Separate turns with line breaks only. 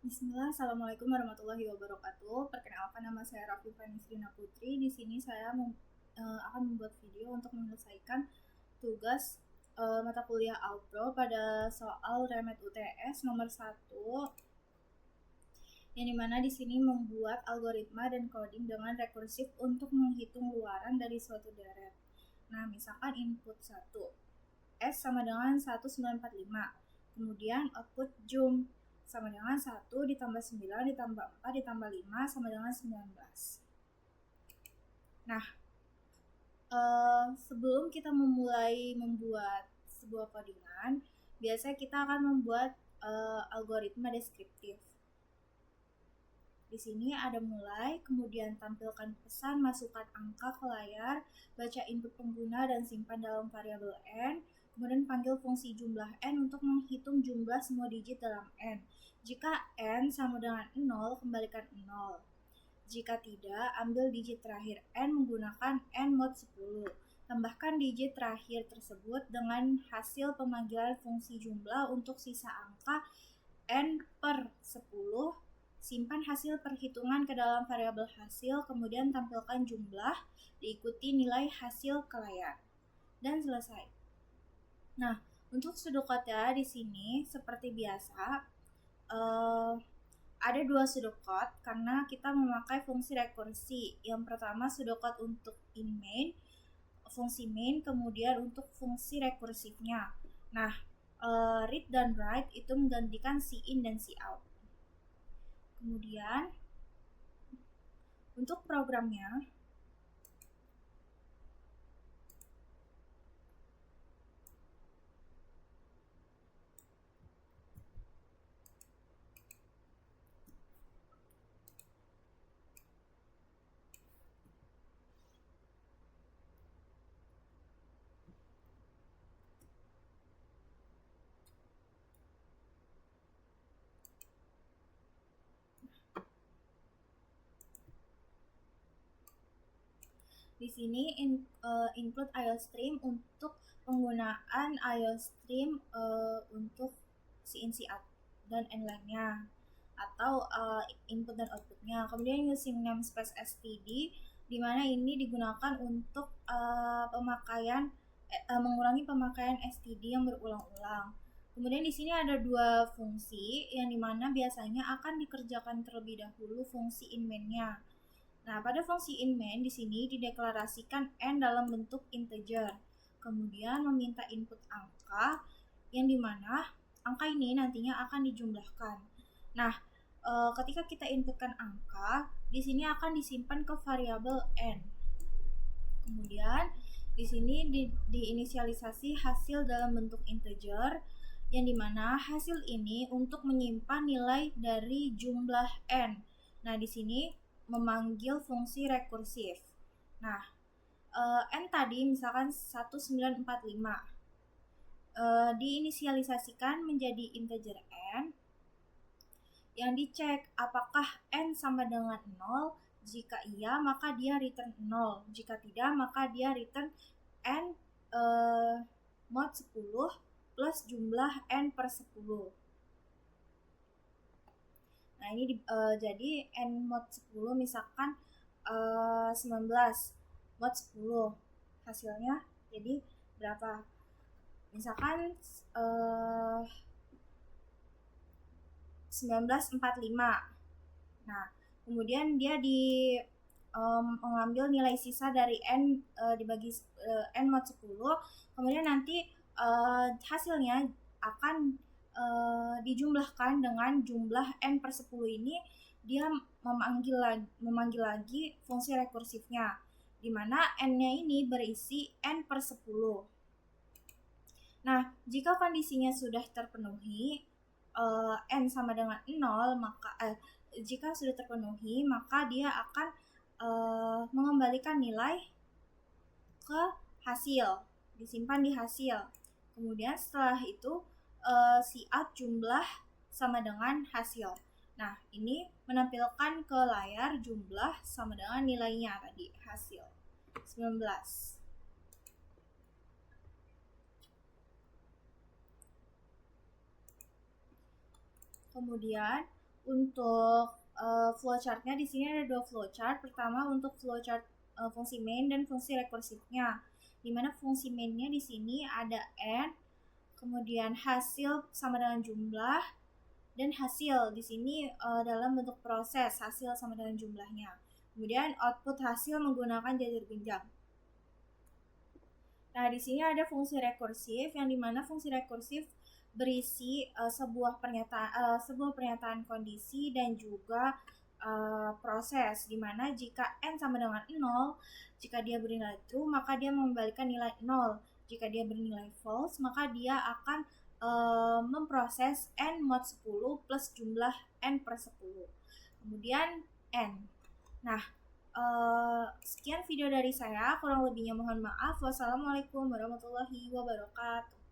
Bismillah, Assalamualaikum warahmatullahi wabarakatuh. Perkenalkan, nama saya Rafifah Nisrina Putri. Di sini saya akan membuat video untuk menyelesaikan tugas mata kuliah Alpro pada soal Remed UTS nomor 1, yang dimana di sini membuat algoritma dan coding dengan rekursif untuk menghitung luaran dari suatu deret. Nah, misalkan input 1 S sama dengan 1945, kemudian output jum sama dengan 1 ditambah 9 ditambah 4 ditambah 5 sama dengan 19. Nah, sebelum kita memulai membuat sebuah codingan, biasanya kita akan membuat algoritma deskriptif. Di sini ada mulai, kemudian tampilkan pesan, masukkan angka ke layar, baca input pengguna dan simpan dalam variabel n, kemudian panggil fungsi jumlah n untuk menghitung jumlah semua digit dalam n. Jika n sama dengan 0, kembalikan 0. Jika tidak, ambil digit terakhir n menggunakan n mod 10. Tambahkan digit terakhir tersebut dengan hasil pemanggilan fungsi jumlah untuk sisa angka n per 10. Simpan hasil perhitungan ke dalam variabel hasil, kemudian tampilkan jumlah, diikuti nilai hasil ke layar. Dan selesai. Nah, untuk pseudocode-nya di sini seperti biasa, ada dua pseudocode karena kita memakai fungsi rekursi. Yang pertama pseudocode untuk in main, fungsi main, kemudian untuk fungsi rekursifnya. Nah, read dan write itu menggantikan cin dan cout. Kemudian untuk programnya, di sini include IOStream untuk penggunaan IOStream untuk cin cout dan n-line-nya atau input dan outputnya. Kemudian using namespace std, di mana ini digunakan untuk pemakaian mengurangi pemakaian std yang berulang-ulang. Kemudian di sini ada dua fungsi yang dimana biasanya akan dikerjakan terlebih dahulu fungsi in main-nya. Nah, pada fungsi in main di sini dideklarasikan n dalam bentuk integer. Kemudian meminta input angka yang dimana angka ini nantinya akan dijumlahkan. Nah, ketika kita inputkan angka, di sini akan disimpan ke variabel n. Kemudian di sini diinisialisasi hasil dalam bentuk integer, yang dimana hasil ini untuk menyimpan nilai dari jumlah n. Nah, di sini memanggil fungsi rekursif. Nah, n tadi misalkan 1945 diinisialisasikan menjadi integer n, yang dicek apakah n sama dengan 0. Jika iya, maka dia return 0. Jika tidak, maka dia return n mod 10 plus jumlah n per 10. Nah, ini jadi n mod 10 misalkan 19 mod 10. Hasilnya jadi berapa? Misalkan 1945. Nah, kemudian dia mengambil nilai sisa dari n dibagi n mod 10. Kemudian nanti hasilnya akan dijumlahkan dengan jumlah n per 10 ini. Dia memanggil lagi fungsi rekursifnya, di mana n-nya ini berisi n per 10. Nah, jika kondisinya sudah terpenuhi, n sama dengan 0, maka jika sudah terpenuhi, maka dia akan mengembalikan nilai ke hasil, disimpan di hasil. Kemudian setelah itu cout jumlah sama dengan hasil. Nah, ini menampilkan ke layar jumlah sama dengan nilainya tadi, hasil 19. Kemudian Untuk flowchartnya di sini ada 2 flowchart. Pertama untuk flowchart fungsi main dan fungsi rekursifnya. Dimana fungsi mainnya di sini ada n, kemudian hasil sama dengan jumlah, dan hasil di sini dalam bentuk proses, hasil sama dengan jumlahnya. Kemudian output hasil menggunakan jalur genjang. Nah, di sini ada fungsi rekursif yang dimana fungsi rekursif berisi sebuah pernyataan kondisi dan juga proses, dimana jika n sama dengan 0, jika dia bernilai true maka dia mengembalikan nilai 0. Jika dia bernilai false maka dia akan memproses n mod 10 plus jumlah n per 10. Kemudian n. Nah, sekian video dari saya, kurang lebihnya mohon maaf. Wassalamualaikum warahmatullahi wabarakatuh.